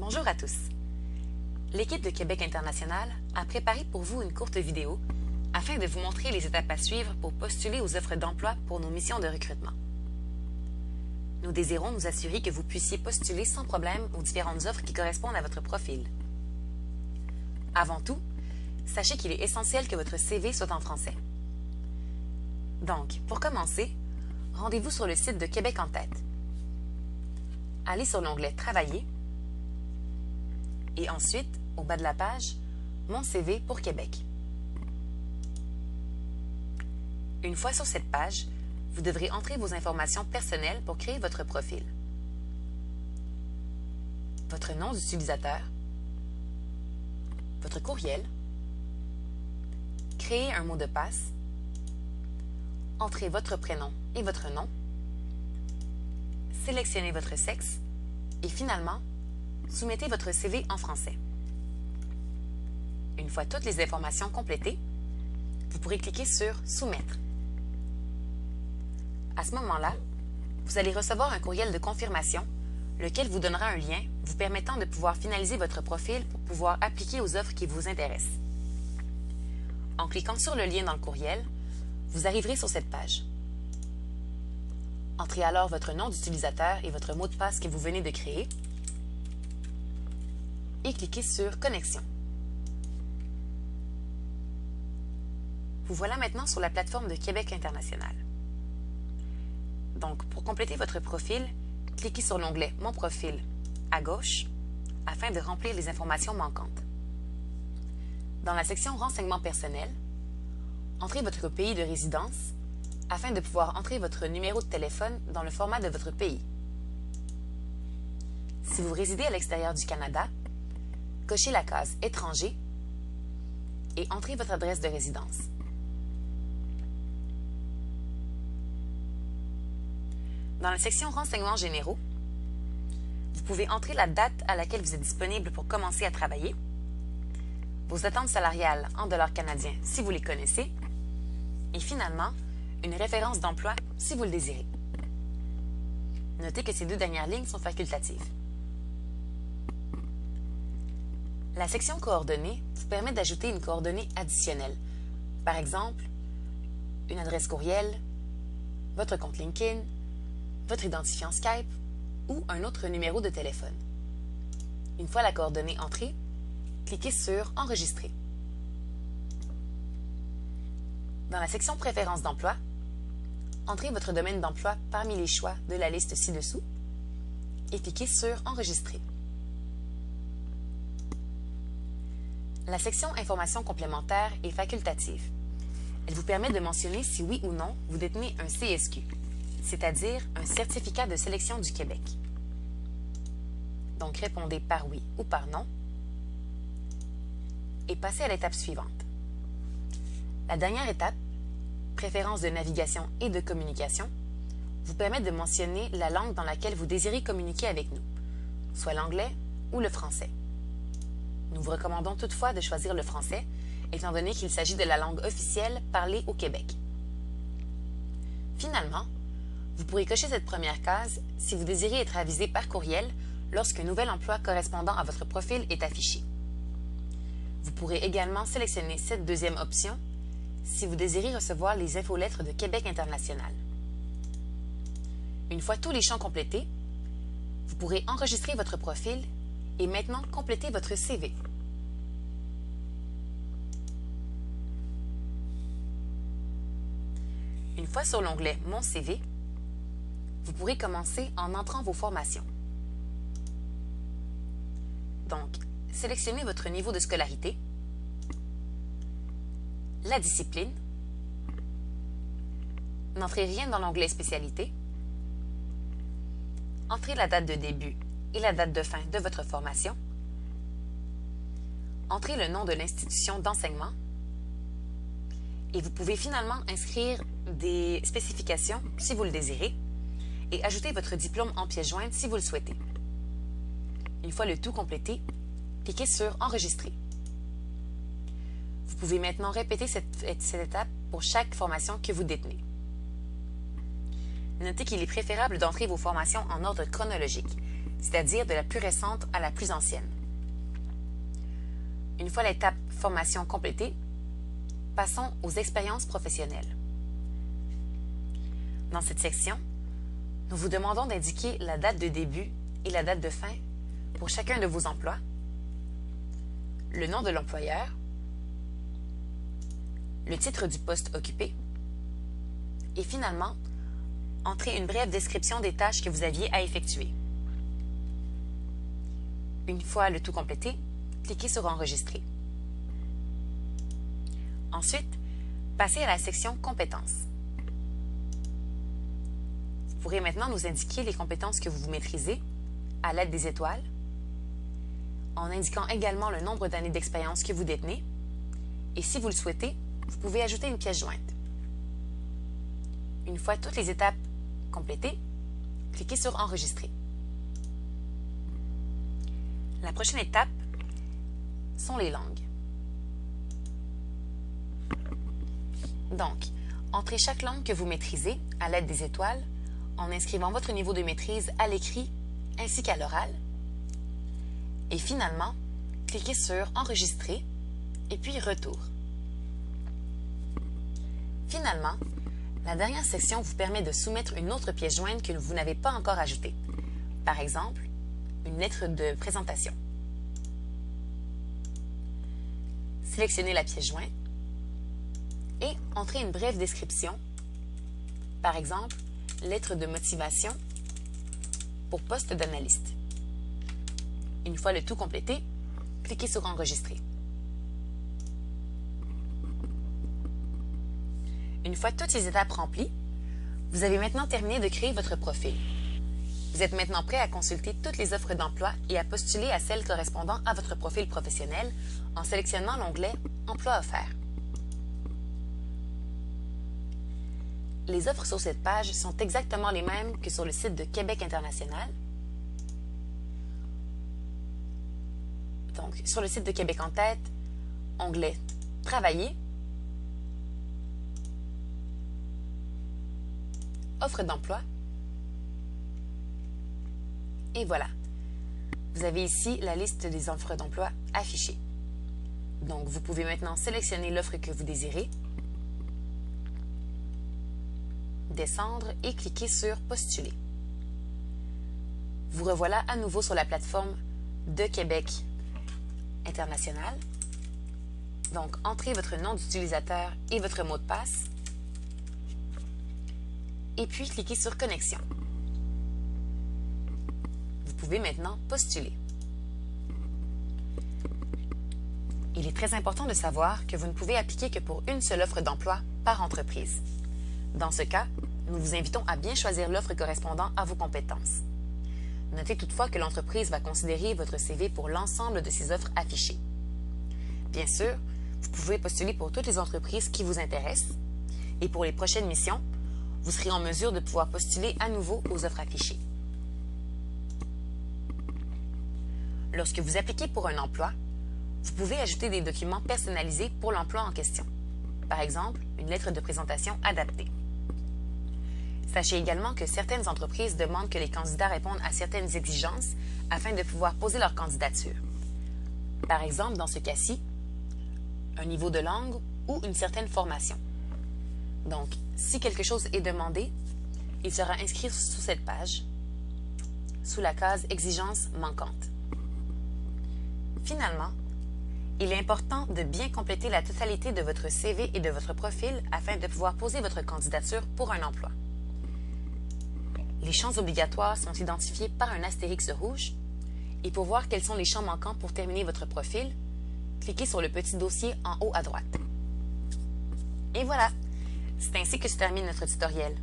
Bonjour à tous. L'équipe de Québec International a préparé pour vous une courte vidéo afin de vous montrer les étapes à suivre pour postuler aux offres d'emploi pour nos missions de recrutement. Nous désirons nous assurer que vous puissiez postuler sans problème aux différentes offres qui correspondent à votre profil. Avant tout, sachez qu'il est essentiel que votre CV soit en français. Donc, pour commencer, rendez-vous sur le site de Québec en tête. Allez sur l'onglet « Travailler » et ensuite, au bas de la page, « Mon CV pour Québec ». Une fois sur cette page, vous devrez entrer vos informations personnelles pour créer votre profil. Votre nom d'utilisateur, votre courriel, créer un mot de passe, entrez votre prénom et votre nom, sélectionnez votre sexe et finalement, soumettez votre CV en français. Une fois toutes les informations complétées, vous pourrez cliquer sur « Soumettre ». À ce moment-là, vous allez recevoir un courriel de confirmation, lequel vous donnera un lien vous permettant de pouvoir finaliser votre profil pour pouvoir appliquer aux offres qui vous intéressent. En cliquant sur le lien dans le courriel, vous arriverez sur cette page. Entrez alors votre nom d'utilisateur et votre mot de passe que vous venez de créer et cliquez sur « Connexion ». Vous voilà maintenant sur la plateforme de Québec International. Donc, pour compléter votre profil, cliquez sur l'onglet « Mon profil » à gauche afin de remplir les informations manquantes. Dans la section « Renseignements personnels », entrez votre pays de résidence afin de pouvoir entrer votre numéro de téléphone dans le format de votre pays. Si vous résidez à l'extérieur du Canada, cochez la case « Étranger » et entrez votre adresse de résidence. Dans la section « Renseignements généraux », vous pouvez entrer la date à laquelle vous êtes disponible pour commencer à travailler, vos attentes salariales en dollars canadiens si vous les connaissez, et finalement, une référence d'emploi si vous le désirez. Notez que ces deux dernières lignes sont facultatives. La section « Coordonnées » vous permet d'ajouter une coordonnée additionnelle. Par exemple, une adresse courriel, votre compte LinkedIn, votre identifiant Skype ou un autre numéro de téléphone. Une fois la coordonnée entrée, cliquez sur « Enregistrer ». Dans la section « Préférences d'emploi », entrez votre domaine d'emploi parmi les choix de la liste ci-dessous et cliquez sur « Enregistrer ». La section « Informations complémentaires » est facultative. Elle vous permet de mentionner si oui ou non vous détenez un CSQ, c'est-à-dire un certificat de sélection du Québec. Donc, répondez par oui ou par non et passez à l'étape suivante. La dernière étape, préférences de navigation et de communication, vous permet de mentionner la langue dans laquelle vous désirez communiquer avec nous, soit l'anglais ou le français. Nous vous recommandons toutefois de choisir le français, étant donné qu'il s'agit de la langue officielle parlée au Québec. Finalement, vous pourrez cocher cette première case si vous désirez être avisé par courriel lorsqu'un nouvel emploi correspondant à votre profil est affiché. Vous pourrez également sélectionner cette deuxième option si vous désirez recevoir les infolettres de Québec International. Une fois tous les champs complétés, vous pourrez enregistrer votre profil et maintenant compléter votre CV. Une fois sur l'onglet « Mon CV », vous pourrez commencer en entrant vos formations. Donc, sélectionnez votre niveau de scolarité, la discipline, n'entrez rien dans l'onglet « Spécialité », entrez la date de début et la date de fin de votre formation, entrez le nom de l'institution d'enseignement et vous pouvez finalement inscrire des spécifications si vous le désirez et ajouter votre diplôme en pièce jointe si vous le souhaitez. Une fois le tout complété, cliquez sur « Enregistrer ». Vous pouvez maintenant répéter cette étape pour chaque formation que vous détenez. Notez qu'il est préférable d'entrer vos formations en ordre chronologique, c'est-à-dire de la plus récente à la plus ancienne. Une fois l'étape formation complétée, passons aux expériences professionnelles. Dans cette section, nous vous demandons d'indiquer la date de début et la date de fin pour chacun de vos emplois, le nom de l'employeur, le titre du poste occupé et finalement, entrez une brève description des tâches que vous aviez à effectuer. Une fois le tout complété, cliquez sur Enregistrer. Ensuite, passez à la section Compétences. Vous pourrez maintenant nous indiquer les compétences que vous maîtrisez à l'aide des étoiles, en indiquant également le nombre d'années d'expérience que vous détenez, et si vous le souhaitez, vous pouvez ajouter une pièce jointe. Une fois toutes les étapes complétées, cliquez sur Enregistrer. La prochaine étape sont les langues. Donc, entrez chaque langue que vous maîtrisez à l'aide des étoiles en inscrivant votre niveau de maîtrise à l'écrit ainsi qu'à l'oral. Et finalement, cliquez sur Enregistrer et puis Retour. Finalement, la dernière section vous permet de soumettre une autre pièce jointe que vous n'avez pas encore ajoutée. Par exemple, une lettre de présentation. Sélectionnez la pièce jointe et entrez une brève description. Par exemple, lettre de motivation pour poste d'analyste. Une fois le tout complété, cliquez sur Enregistrer. Une fois toutes ces étapes remplies, vous avez maintenant terminé de créer votre profil. Vous êtes maintenant prêt à consulter toutes les offres d'emploi et à postuler à celles correspondant à votre profil professionnel en sélectionnant l'onglet « Emploi offert ». Les offres sur cette page sont exactement les mêmes que sur le site de Québec International. Donc, sur le site de Québec en tête, onglet « Travailler », offre d'emploi, et voilà. Vous avez ici la liste des offres d'emploi affichées. Donc, vous pouvez maintenant sélectionner l'offre que vous désirez, descendre et cliquer sur « Postuler ». Vous revoilà à nouveau sur la plateforme de Québec International. Donc, entrez votre nom d'utilisateur et votre mot de passe, et puis cliquez sur « Connexion ». Vous pouvez maintenant postuler. Il est très important de savoir que vous ne pouvez appliquer que pour une seule offre d'emploi par entreprise. Dans ce cas, nous vous invitons à bien choisir l'offre correspondant à vos compétences. Notez toutefois que l'entreprise va considérer votre CV pour l'ensemble de ces offres affichées. Bien sûr, vous pouvez postuler pour toutes les entreprises qui vous intéressent et pour les prochaines missions, vous serez en mesure de pouvoir postuler à nouveau aux offres affichées. Lorsque vous appliquez pour un emploi, vous pouvez ajouter des documents personnalisés pour l'emploi en question. Par exemple, une lettre de présentation adaptée. Sachez également que certaines entreprises demandent que les candidats répondent à certaines exigences afin de pouvoir poser leur candidature. Par exemple, dans ce cas-ci, un niveau de langue ou une certaine formation. Donc, si quelque chose est demandé, il sera inscrit sous cette page, sous la case « Exigences manquantes ». Finalement, il est important de bien compléter la totalité de votre CV et de votre profil afin de pouvoir poser votre candidature pour un emploi. Les champs obligatoires sont identifiés par un astérix rouge et pour voir quels sont les champs manquants pour terminer votre profil, cliquez sur le petit dossier en haut à droite. Et voilà, c'est ainsi que se termine notre tutoriel.